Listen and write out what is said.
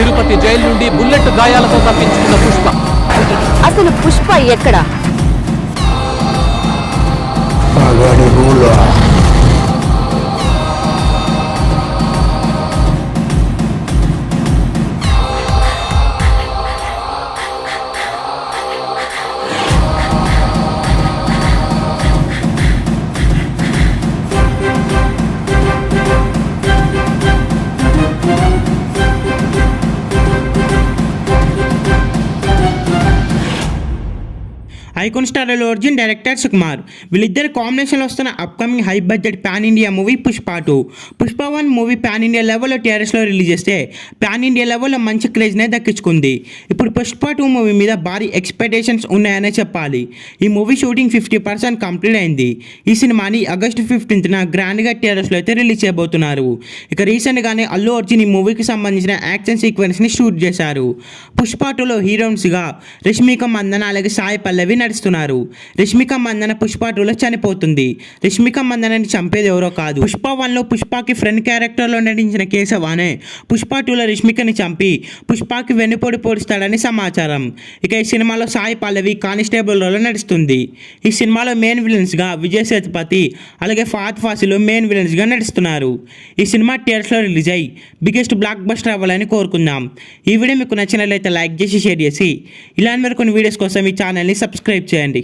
Tirupati jail నుండి bullet గాయాలతో తప్పించుకున్న పుష్ప. అసలు పుష్ప ఎక్కడ? Icon star Allu Arjun, director Sukumar వీళ్ళిద్దరు కాంబినేషన్లో వస్తున్న upcoming high budget pan India movie Pushpa 2. Pushpa 1 movie pan India లెవెల్లో టీఆర్ఎస్లో రిలీజ్ చేస్తే పాన్ ఇండియా లెవెల్లో మంచి క్రేజ్నే దక్కించుకుంది. ఇప్పుడు పుష్ప 2 మూవీ మీద భారీ ఎక్స్పెక్టేషన్స్ ఉన్నాయనే చెప్పాలి. ఈ మూవీ షూటింగ్ 50% కంప్లీట్ అయింది. ఈ సినిమాని ఆగస్టు 15న గ్రాండ్గా టీఆర్ఎస్లో అయితే రిలీజ్ చేయబోతున్నారు. ఇక రీసెంట్గానే అల్లు అర్జున్ ఈ మూవీకి సంబంధించిన యాక్షన్ సీక్వెన్స్ని షూట్ చేశారు. పుష్ప 2లో హీరోయిన్స్గా రష్మిక మందన అలాగే సాయి పల్లవి నడుస్తున్నారు. రష్మిక మందన పుష్ప 2లో చనిపోతుంది. రష్మిక మందనని చంపేది ఎవరో కాదు, పుష్ప 1లో పుష్పకి ఫ్రెండ్ క్యారెక్టర్లో నటించిన కేశవానే పుష్ప 2లో రష్మికని చంపి పుష్పకి వెన్నుపోటు పొడుస్తాడని సమాచారం. ఇక ఈ సినిమాలో సాయి పల్లవి కానిస్టేబుల్ రోల్లో నడుస్తుంది. ఈ సినిమాలో మెయిన్ విలన్స్గా విజయ్ సేతుపతి అలాగే ఫహద్ ఫాసిల్ మెయిన్ విలన్స్గా నడుస్తున్నారు. ఈ సినిమా థియేటర్స్లో రిలీజ్ అయ్యి బిగ్గెస్ట్ బ్లాక్ బస్టర్ అవ్వాలని కోరుకుందాం. ఈ వీడియో మీకు నచ్చినట్లయితే లైక్ చేసి షేర్ చేసి ఇలాంటి మరికొన్ని వీడియోస్ కోసం ఈ ఛానల్ని సబ్స్క్రైబ్ చేయండి.